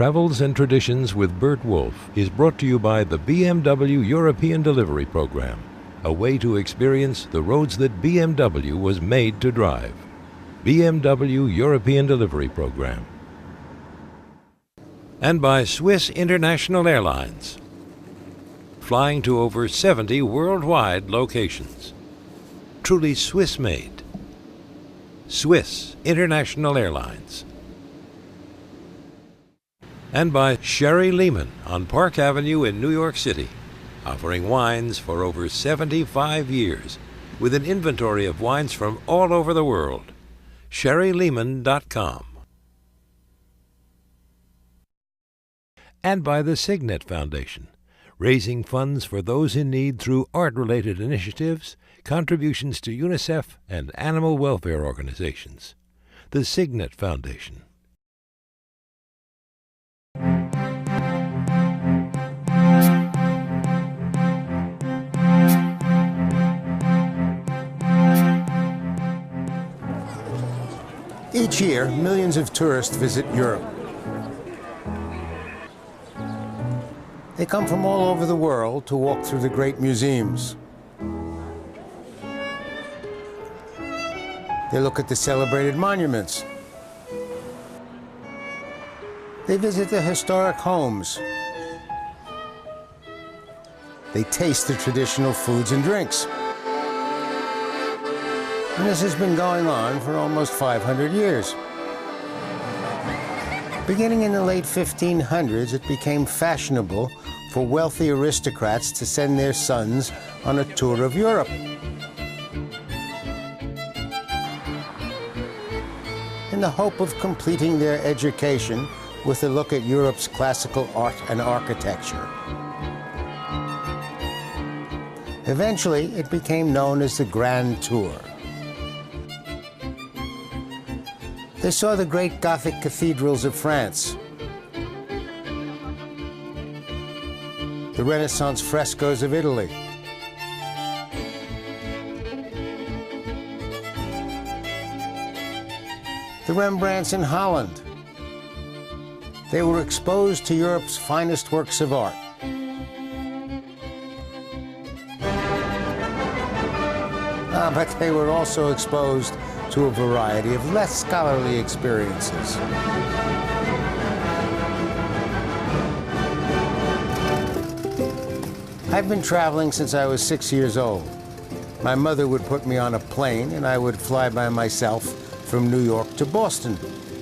Travels and Traditions with Burt Wolf is brought to you by the BMW European Delivery Program, a way to experience the roads that BMW was made to drive. BMW European Delivery Program. And by Swiss International Airlines, flying to over 70 worldwide locations. Truly Swiss-made. Swiss International Airlines. And by Sherry Lehman on Park Avenue in New York City, offering wines for over 75 years, with an inventory of wines from all over the world. SherryLehman.com. And by the Signet Foundation, raising funds for those in need through art-related initiatives, contributions to UNICEF and animal welfare organizations. The Signet Foundation. Each year, millions of tourists visit Europe. They come from all over the world to walk through the great museums. They look at the celebrated monuments. They visit the historic homes. They taste the traditional foods and drinks. And this has been going on for almost 500 years. Beginning in the late 1500s, it became fashionable for wealthy aristocrats to send their sons on a tour of Europe. In the hope of completing their education with a look at Europe's classical art and architecture. Eventually, it became known as the Grand Tour. They saw the great Gothic cathedrals of France, the Renaissance frescoes of Italy, the Rembrandts in Holland. They were exposed to Europe's finest works of art. But they were also exposed to a variety of less scholarly experiences. I've been traveling since I was 6 years old. My mother would put me on a plane and I would fly by myself from New York to Boston,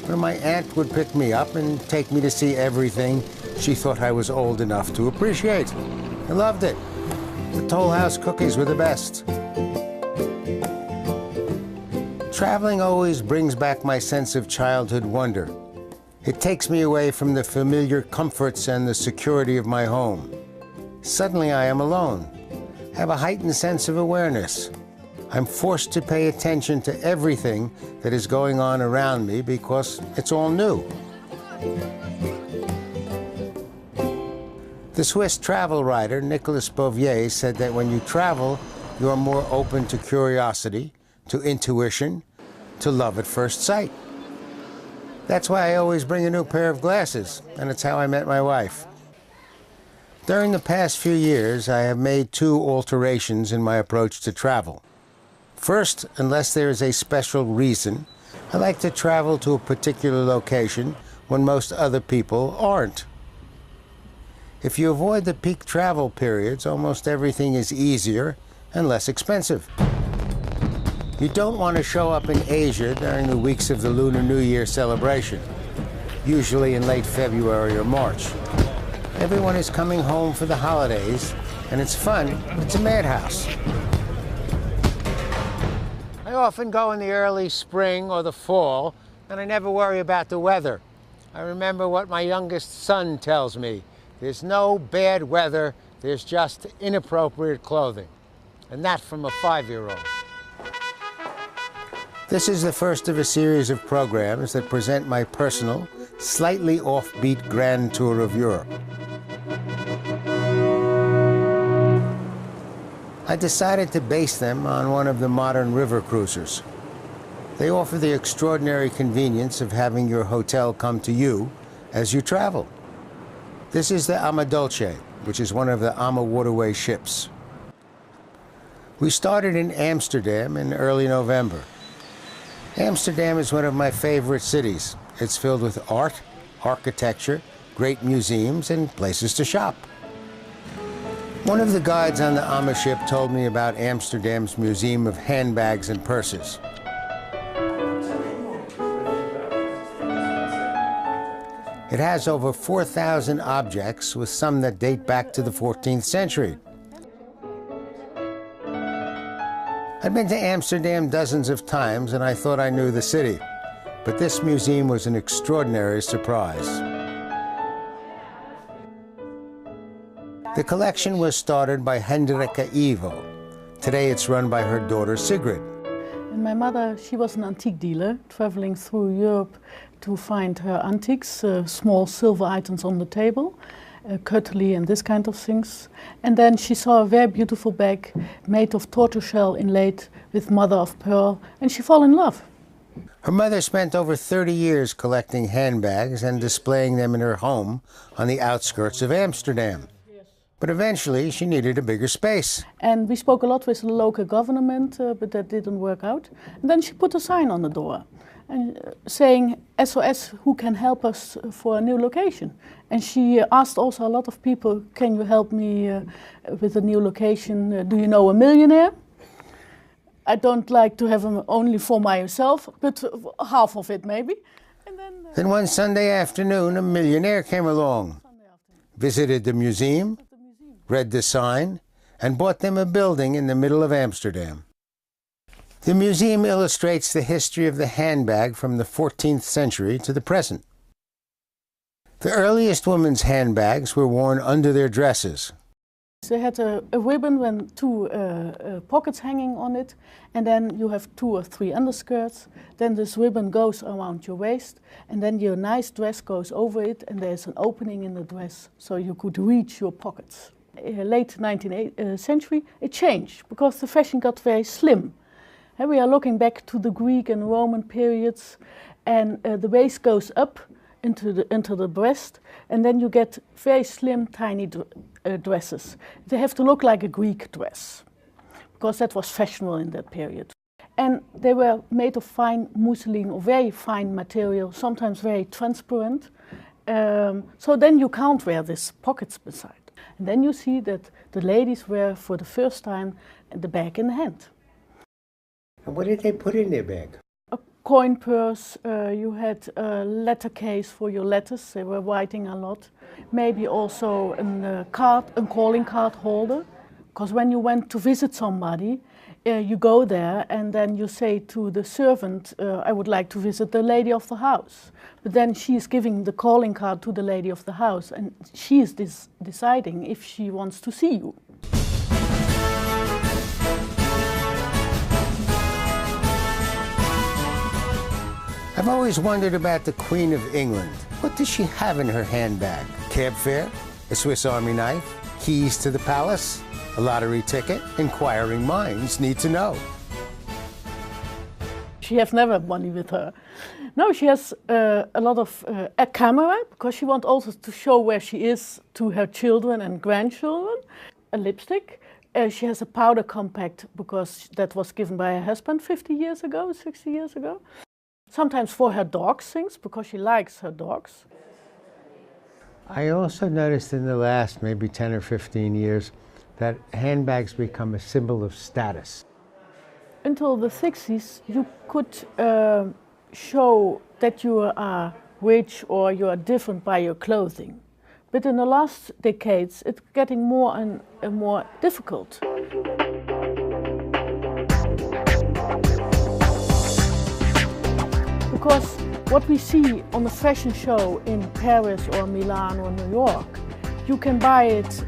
where my aunt would pick me up and take me to see everything she thought I was old enough to appreciate. I loved it. The Toll House cookies were the best. Traveling always brings back my sense of childhood wonder. It takes me away from the familiar comforts and the security of my home. Suddenly I am alone, have a heightened sense of awareness. I'm forced to pay attention to everything that is going on around me because it's all new. The Swiss travel writer Nicolas Bouvier said that when you travel, you are more open to curiosity, to intuition, to love at first sight. That's why I always bring a new pair of glasses, and it's how I met my wife. During the past few years, I have made 2 alterations in my approach to travel. First, unless there is a special reason, I like to travel to a particular location when most other people aren't. If you avoid the peak travel periods, almost everything is easier and less expensive. You don't want to show up in Asia during the weeks of the Lunar New Year celebration, usually in late February or March. Everyone is coming home for the holidays, and it's fun, but it's a madhouse. I often go in the early spring or the fall, and I never worry about the weather. I remember what my youngest son tells me. There's no bad weather, there's just inappropriate clothing. And that from a 5-year-old. This is the first of a series of programs that present my personal, slightly offbeat Grand Tour of Europe. I decided to base them on one of the modern river cruisers. They offer the extraordinary convenience of having your hotel come to you as you travel. This is the Ama Dolce, which is one of the Ama waterway ships. We started in Amsterdam in early November. Amsterdam is one of my favorite cities. It's filled with art, architecture, great museums, and places to shop. One of the guides on the Ama ship told me about Amsterdam's Museum of Handbags and Purses. It has over 4,000 objects, with some that date back to the 14th century. I'd been to Amsterdam dozens of times, and I thought I knew the city. But this museum was an extraordinary surprise. The collection was started by Hendrika Ivo. Today it's run by her daughter Sigrid. And my mother, she was an antique dealer, traveling through Europe to find her antiques, small silver items on the table, cutlery and this kind of things. And then she saw a very beautiful bag made of tortoiseshell inlaid with mother of pearl, and she fell in love. Her mother spent over 30 years collecting handbags and displaying them in her home on the outskirts of Amsterdam. But eventually she needed a bigger space. And we spoke a lot with the local government, but that didn't work out. And then she put a sign on the door and saying, SOS, who can help us for a new location? And she asked also a lot of people, can you help me with a new location? Do you know a millionaire? I don't like to have them only for myself, but half of it maybe. And then one Sunday afternoon, a millionaire came along, visited the museum, read the sign, and bought them a building in the middle of Amsterdam. The museum illustrates the history of the handbag from the 14th century to the present. The earliest women's handbags were worn under their dresses. They had a ribbon with two pockets hanging on it, and then you have 2 or 3 underskirts. Then this ribbon goes around your waist, and then your nice dress goes over it, and there's an opening in the dress so you could reach your pockets. Late 19th century, it changed because the fashion got very slim. And we are looking back to the Greek and Roman periods, and the waist goes up into the breast, and then you get very slim, tiny dresses. They have to look like a Greek dress, because that was fashionable in that period. And they were made of fine mousseline or very fine material, sometimes very transparent. So then you can't wear these pockets beside. And then you see that the ladies wear for the first time the bag in the hand. And what did they put in their bag? A coin purse, you had a letter case for your letters, they were writing a lot. Maybe also a calling card holder, because when you went to visit somebody, you go there and then you say to the servant, I would like to visit the lady of the house. But then she is giving the calling card to the lady of the house, and she is deciding if she wants to see you. I've always wondered about the Queen of England. What does she have in her handbag? Cab fare? A Swiss Army knife? Keys to the palace? A lottery ticket? Inquiring minds need to know. She has never money with her. No, she has a lot of a camera, because she wants also to show where she is to her children and grandchildren. A lipstick. She has a powder compact, because that was given by her husband 50 years ago, 60 years ago. Sometimes for her dogs things, because she likes her dogs. I also noticed in the last maybe 10 or 15 years that handbags become a symbol of status. Until the 60s, you could show that you are rich or you are different by your clothing. But in the last decades, it's getting more and more difficult. Because what we see on a fashion show in Paris or Milan or New York, you can buy it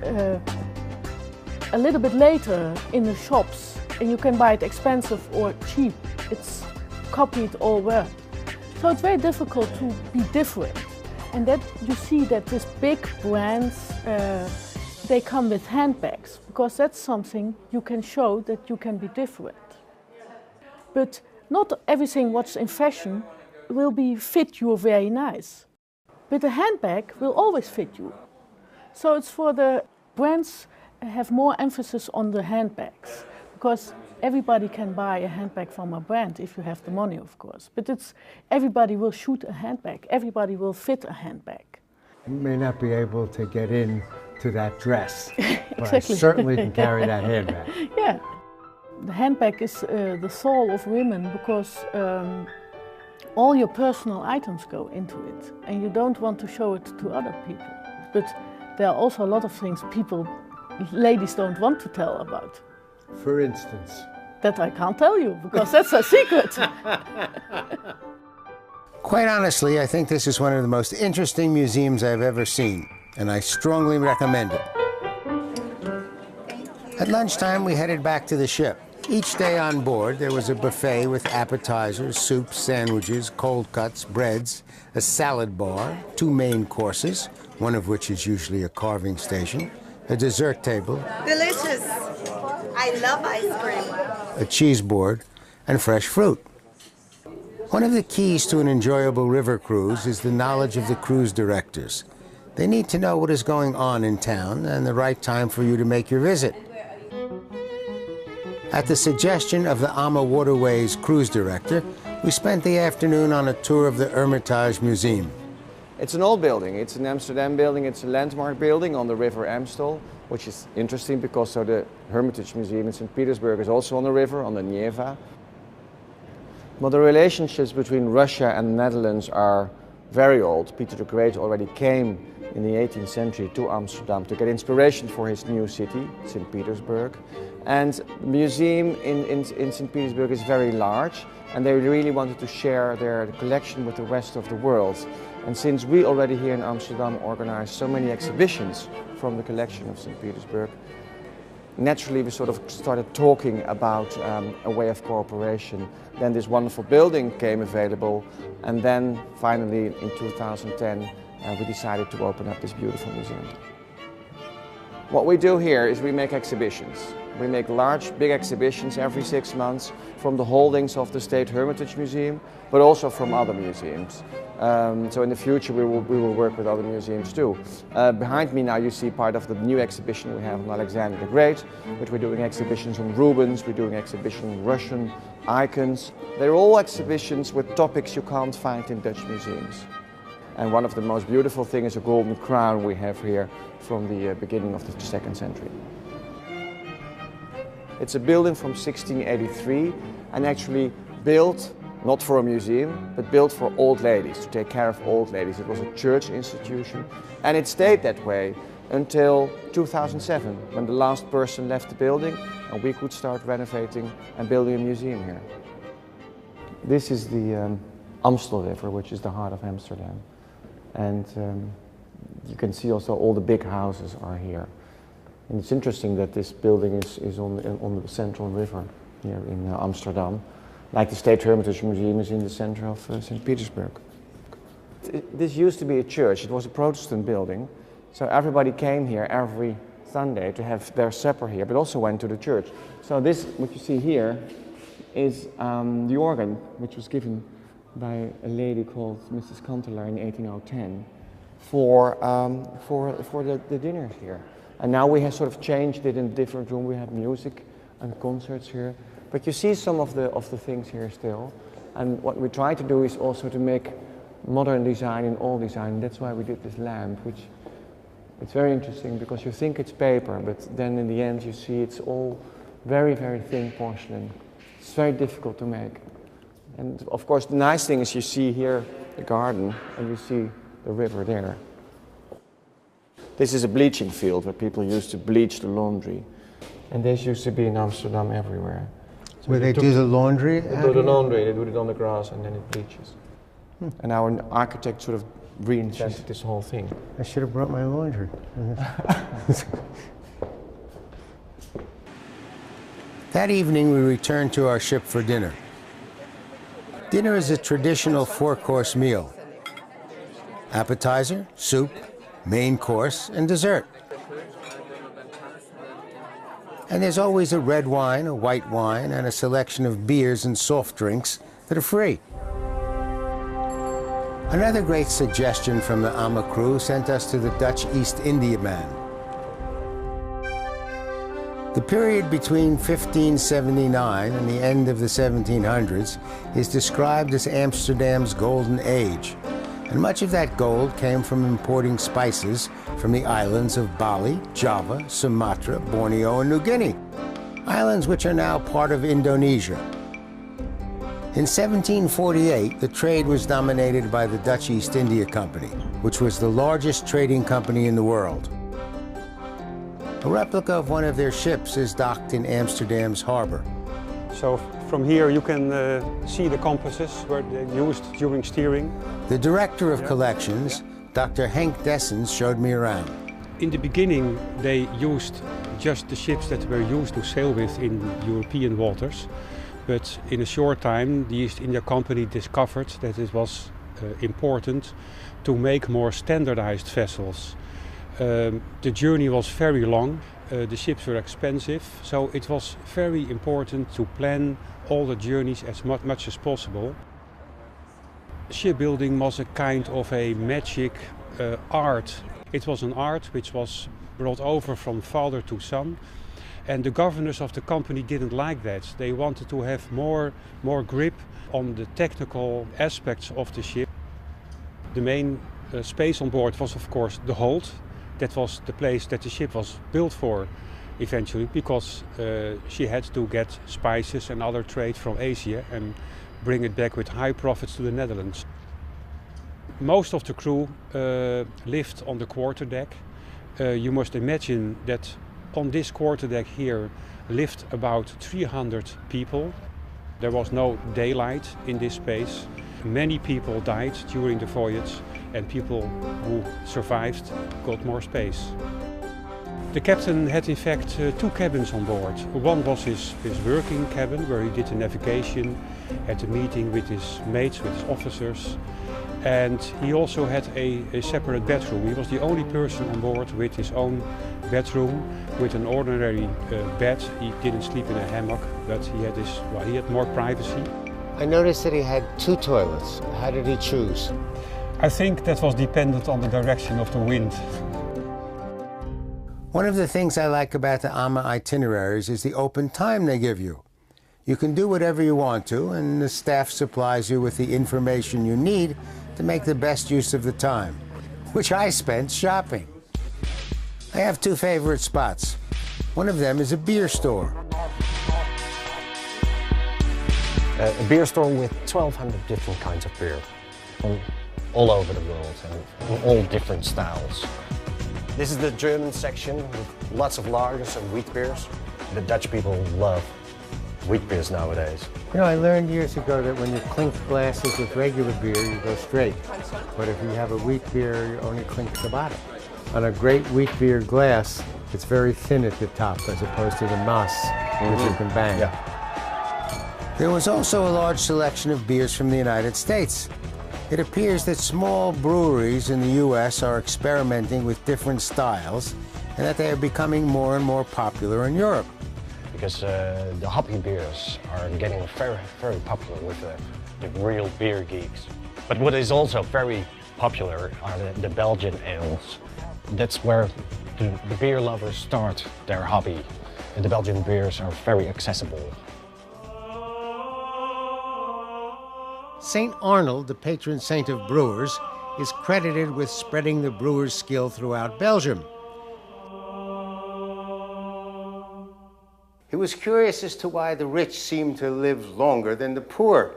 a little bit later in the shops, and you can buy it expensive or cheap. It's copied all well. So it's very difficult to be different. And that you see that these big brands, they come with handbags, because that's something you can show that you can be different. But not everything what's in fashion will fit you very nice. But the handbag will always fit you. So it's for the brands have more emphasis on the handbags, because everybody can buy a handbag from a brand if you have the money, of course. But everybody will shoot a handbag. Everybody will fit a handbag. You may not be able to get into that dress, but I Exactly. certainly can carry that handbag. Yeah. The handbag is the soul of women, because all your personal items go into it, and you don't want to show it to other people. But there are also a lot of things ladies don't want to tell about. For instance? That I can't tell you, because that's a secret. Quite honestly, I think this is one of the most interesting museums I've ever seen, and I strongly recommend it. At lunchtime, we headed back to the ship. Each day on board, there was a buffet with appetizers, soups, sandwiches, cold cuts, breads, a salad bar, 2 main courses, one of which is usually a carving station, a dessert table. Delicious. I love ice cream. A cheese board, and fresh fruit. One of the keys to an enjoyable river cruise is the knowledge of the cruise directors. They need to know what is going on in town and the right time for you to make your visit. At the suggestion of the AMA Waterways cruise director, we spent the afternoon on a tour of the Hermitage Museum. It's an old building. It's an Amsterdam building. It's a landmark building on the river Amstel, which is interesting because the Hermitage Museum in St. Petersburg is also on the river, on the Neva. Well, the relationships between Russia and the Netherlands are very old. Peter the Great already came in the 18th century to Amsterdam to get inspiration for his new city, St. Petersburg. And the museum in St. Petersburg is very large, and they really wanted to share their collection with the rest of the world. And since we already here in Amsterdam organize so many exhibitions from the collection of St. Petersburg, naturally we sort of started talking about a way of cooperation. Then this wonderful building came available, and then finally in 2010 we decided to open up this beautiful museum. What we do here is we make exhibitions. We make large, big exhibitions every 6 months from the holdings of the State Hermitage Museum, but also from other museums. So in the future we will work with other museums too. Behind me now you see part of the new exhibition we have on Alexander the Great, which we're doing exhibitions on Rubens, we're doing exhibitions on Russian icons. They're all exhibitions with topics you can't find in Dutch museums. And one of the most beautiful things is a golden crown we have here from the beginning of the 2nd century. It's a building from 1683 and actually built not for a museum, but built for old ladies, to take care of old ladies. It was a church institution, and it stayed that way until 2007, when the last person left the building and we could start renovating and building a museum here. This is the Amstel River, which is the heart of Amsterdam. And you can see also all the big houses are here. And it's interesting that this building is on the central river here in Amsterdam, like the State Hermitage Museum is in the center of St. Petersburg. This used to be a church. It was a Protestant building, so everybody came here every Sunday to have their supper here, but also went to the church. So this, what you see here, is the organ, which was given by a lady called Mrs. Kanteler in 1810 for the dinners here. And now we have sort of changed it in a different room. We have music and concerts here. But you see some of the things here still. And what we try to do is also to make modern design in all design. That's why we did this lamp, which it's very interesting because you think it's paper, but then in the end you see it's all very, very thin porcelain. It's very difficult to make. And of course the nice thing is you see here the garden and you see the river there. This is a bleaching field where people used to bleach the laundry. And this used to be in Amsterdam everywhere. So Where they do the laundry? They do the laundry, they do it on the grass and then it bleaches. And our architect sort of reinvented this whole thing. I should have brought my laundry. That evening we returned to our ship for dinner. Dinner is a traditional 4-course meal. Appetizer, soup, main course, and dessert. And there's always a red wine, a white wine, and a selection of beers and soft drinks that are free. Another great suggestion from the AMA crew sent us to the Dutch East Indiaman. The period between 1579 and the end of the 1700s is described as Amsterdam's golden age, and much of that gold came from importing spices from the islands of Bali, Java, Sumatra, Borneo, and New Guinea, islands which are now part of Indonesia. In 1748, the trade was dominated by the Dutch East India Company, which was the largest trading company in the world. A replica of one of their ships is docked in Amsterdam's harbor. So from here you can see the compasses where they used during steering. The director of collections, Dr. Henk Dessens, showed me around. In the beginning they used just the ships that were used to sail with in European waters. But in a short time, the East India Company discovered that it was important to make more standardized vessels. The journey was very long, the ships were expensive, so it was very important to plan all the journeys as much as possible. Shipbuilding was a kind of a magic art. It was an art which was brought over from father to son. And the governors of the company didn't like that. They wanted to have more grip on the technical aspects of the ship. The main space on board was, of course, the hold. That was the place that the ship was built for eventually, because she had to get spices and other trade from Asia and bring it back with high profits to the Netherlands. Most of the crew lived on the quarterdeck. You must imagine that on this quarterdeck here lived about 300 people. There was no daylight in this space. Many people died during the voyage, and people who survived got more space. The captain had in fact two cabins on board. One was his working cabin, where he did the navigation, had a meeting with his mates, with his officers. And he also had a separate bedroom. He was the only person on board with his own bedroom, with an ordinary bed. He didn't sleep in a hammock, but he had more privacy. I noticed that he had two toilets. How did he choose? I think that was dependent on the direction of the wind. One of the things I like about the AMA itineraries is the open time they give you. You can do whatever you want to, and the staff supplies you with the information you need to make the best use of the time, which I spent shopping. I have two favorite spots. One of them is a beer store. A beer store with 1,200 different kinds of beer from all over the world and in all different styles. This is the German section with lots of lagers and wheat beers. The Dutch people love wheat beers nowadays. You know, I learned years ago that when you clink glasses with regular beer, you go straight. But if you have a wheat beer, you only clink the bottom. On a great wheat beer glass, it's very thin at the top as opposed to the mass, which you can bang. Yeah. There was also a large selection of beers from the United States. It appears that small breweries in the U.S. are experimenting with different styles and that they are becoming more and more popular in Europe. Because the hoppy beers are getting very, very popular with the real beer geeks. But what is also very popular are the Belgian ales. That's where the beer lovers start their hobby. And the Belgian beers are very accessible. St. Arnold, the patron saint of brewers, is credited with spreading the brewer's skill throughout Belgium. He was curious as to why the rich seemed to live longer than the poor,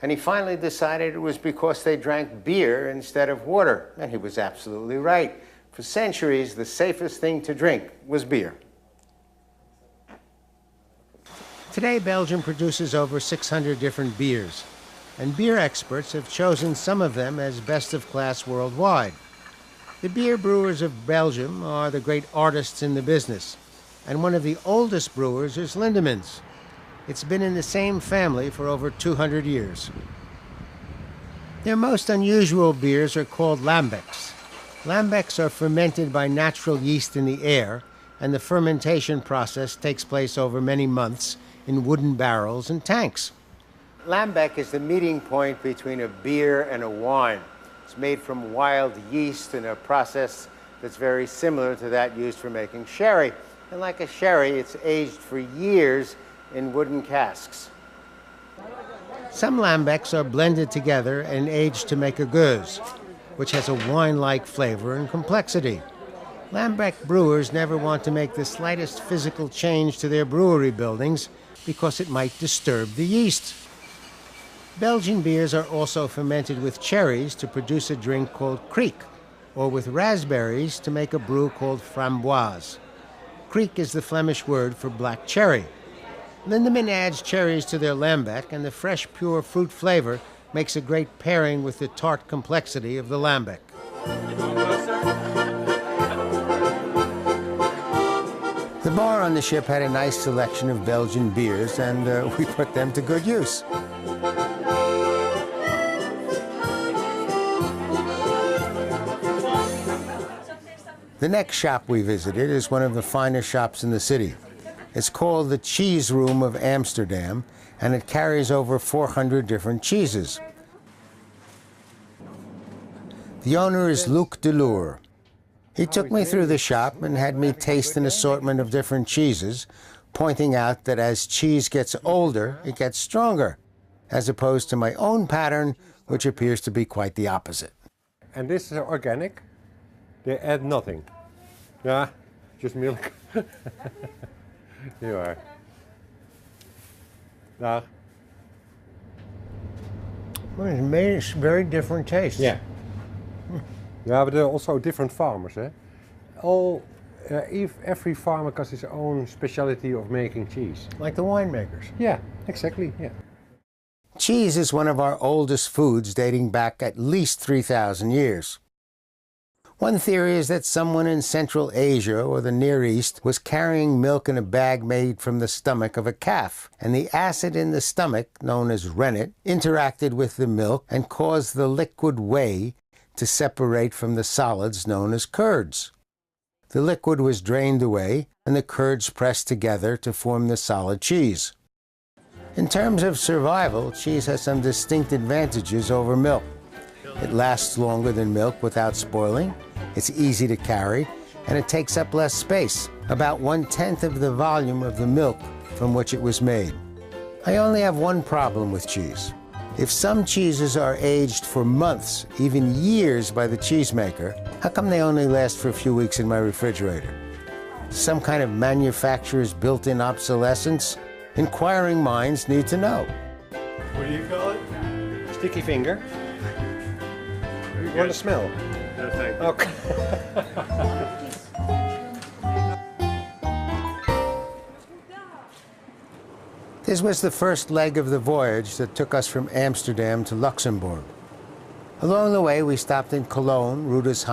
and he finally decided it was because they drank beer instead of water, and he was absolutely right. For centuries, the safest thing to drink was beer. Today, Belgium produces over 600 different beers, and beer experts have chosen some of them as best of class worldwide. The beer brewers of Belgium are the great artists in the business, and one of the oldest brewers is Lindemans. It's been in the same family for over 200 years. Their most unusual beers are called lambics. Lambics are fermented by natural yeast in the air, and the fermentation process takes place over many months in wooden barrels and tanks. Lambic is the meeting point between a beer and a wine. It's made from wild yeast in a process that's very similar to that used for making sherry. And like a sherry, it's aged for years in wooden casks. Some lambics are blended together and aged to make a gueuze, which has a wine-like flavor and complexity. Lambic brewers never want to make the slightest physical change to their brewery buildings because it might disturb the yeast. Belgian beers are also fermented with cherries to produce a drink called kriek, or with raspberries to make a brew called framboise. Kriek is the Flemish word for black cherry. Lindemann adds cherries to their lambic, and the fresh, pure fruit flavor makes a great pairing with the tart complexity of the lambic. The bar on the ship had a nice selection of Belgian beers, and we put them to good use. The next shop we visited is one of the finest shops in the city. It's called the Cheese Room of Amsterdam, and it carries over 400 different cheeses. The owner is Luc Delour. He took me through the shop and had me taste an assortment of different cheeses, pointing out that as cheese gets older, it gets stronger, as opposed to my own pattern, which appears to be quite the opposite. And this is organic. They add nothing. Yeah, just milk. You are. Now. Well, it's made a very different taste. Yeah. Yeah, but there are also different farmers. Eh? Every farmer has his own specialty of making cheese. Like the winemakers. Yeah, exactly. Yeah. Cheese is one of our oldest foods, dating back at least 3,000 years. One theory is that someone in Central Asia or the Near East was carrying milk in a bag made from the stomach of a calf, and the acid in the stomach, known as rennet, interacted with the milk and caused the liquid whey to separate from the solids known as curds. The liquid was drained away, and the curds pressed together to form the solid cheese. In terms of survival, cheese has some distinct advantages over milk. It lasts longer than milk without spoiling, it's easy to carry, and it takes up less space, about 1/10 of the volume of the milk from which it was made. I only have one problem with cheese. If some cheeses are aged for months, even years by the cheesemaker, how come they only last for a few weeks in my refrigerator? Some kind of manufacturer's built-in obsolescence? Inquiring minds need to know. What do you call it? Sticky finger. You want to smell? No, thank you. Okay. This was the first leg of the voyage that took us from Amsterdam to Luxembourg. Along the way, we stopped in Cologne, Rudolph,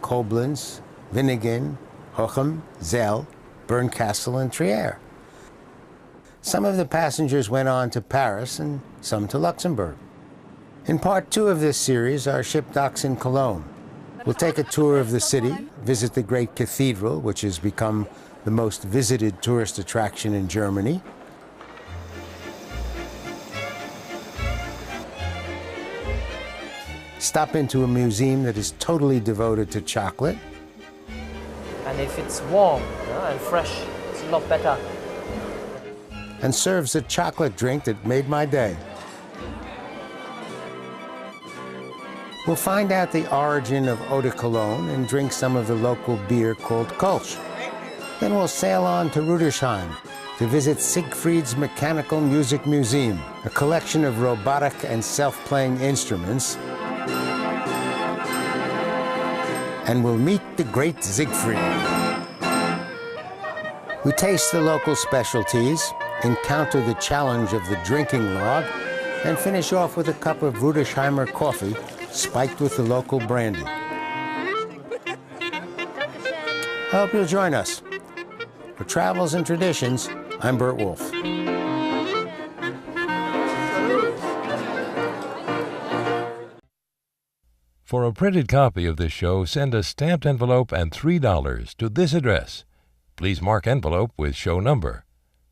Koblenz, Winnegen, Hochem, Zell, Bernkastel, and Trier. Some of the passengers went on to Paris and some to Luxembourg. In part 2 of this series, our ship docks in Cologne. We'll take a tour of the city, visit the great cathedral, which has become the most visited tourist attraction in Germany. Stop into a museum that is totally devoted to chocolate. And if it's warm and fresh, it's a lot better. And serves a chocolate drink that made my day. We'll find out the origin of eau de Cologne and drink some of the local beer called Kolsch. Then we'll sail on to Rudolph to visit Siegfried's Mechanical Music Museum, a collection of robotic and self-playing instruments. And we'll meet the great Siegfried. We taste the local specialties, encounter the challenge of the drinking log, and finish off with a cup of Rudolphheimer coffee spiked with the local brandy. I hope you'll join us. For Travels and Traditions, I'm Burt Wolf. For a printed copy of this show, send a stamped envelope and $3 to this address. Please mark envelope with show number.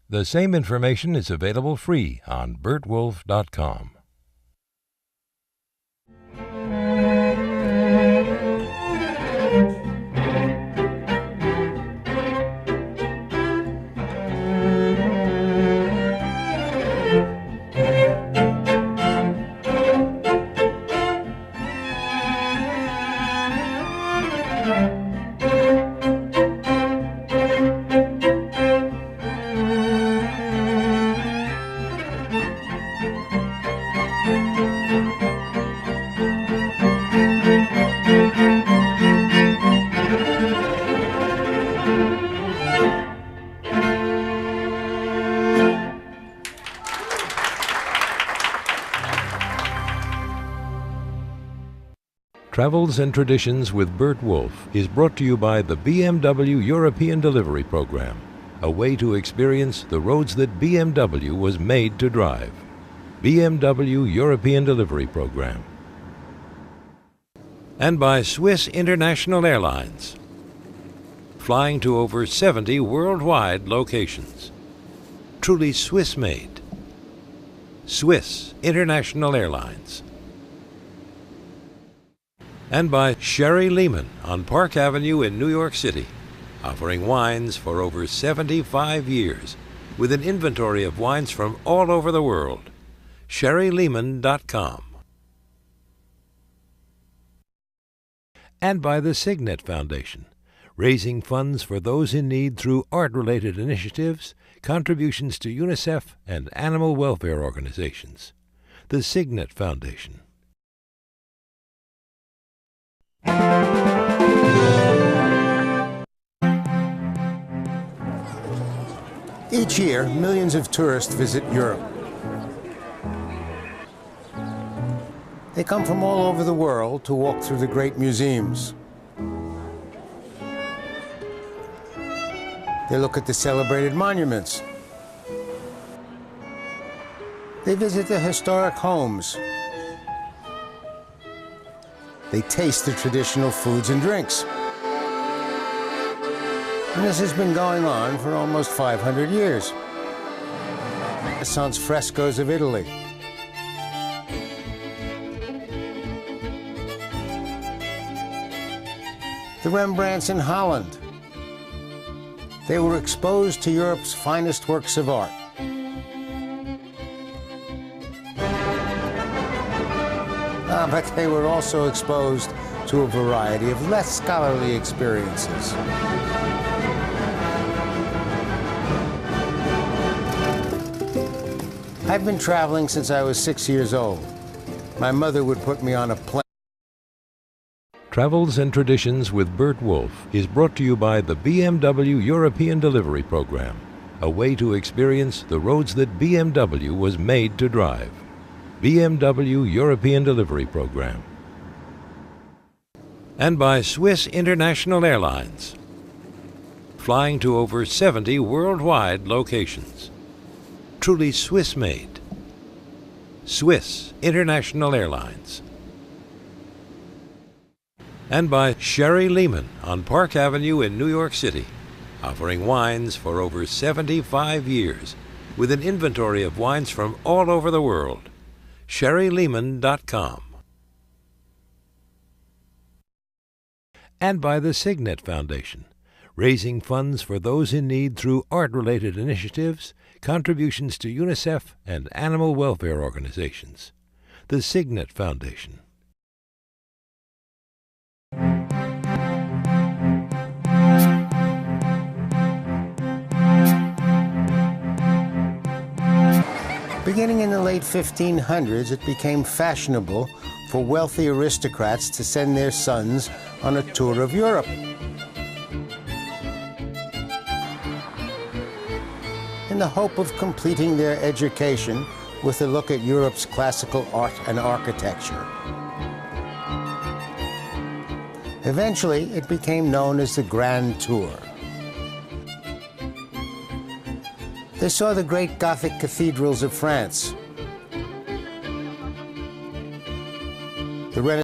The same information is available free on burtwolf.com. Travels and Traditions with Burt Wolf is brought to you by the BMW European Delivery Program, a way to experience the roads that BMW was made to drive. BMW European Delivery Program. And by Swiss International Airlines, flying to over 70 worldwide locations. Truly Swiss-made. Swiss International Airlines. And by Sherry Lehman on Park Avenue in New York City, offering wines for over 75 years, with an inventory of wines from all over the world. SherryLehman.com. And by the Signet Foundation, raising funds for those in need through art-related initiatives, contributions to UNICEF and animal welfare organizations. The Signet Foundation. Each year, millions of tourists visit Europe. They come from all over the world to walk through the great museums. They look at the celebrated monuments. They visit the historic homes. They taste the traditional foods and drinks. And this has been going on for almost 500 years. Renaissance frescoes of Italy. The Rembrandts in Holland. They were exposed to Europe's finest works of art. But they were also exposed to a variety of less scholarly experiences. I've been traveling since I was 6 years old. My mother would put me on a plane. Travels and Traditions with Burt Wolf is brought to you by the BMW European Delivery Program, a way to experience the roads that BMW was made to drive. BMW European Delivery Program. And by Swiss International Airlines, flying to over 70 worldwide locations. Truly Swiss-made. Swiss International Airlines. And by Sherry Lehman on Park Avenue in New York City, offering wines for over 75 years, with an inventory of wines from all over the world. SherryLehman.com. And by the Signet Foundation, raising funds for those in need through art-related initiatives, contributions to UNICEF and animal welfare organizations. The Signet Foundation. Beginning in the late 1500s, it became fashionable for wealthy aristocrats to send their sons on a tour of Europe. In the hope of completing their education with a look at Europe's classical art and architecture. Eventually, it became known as the Grand Tour. They saw the great Gothic cathedrals of France, the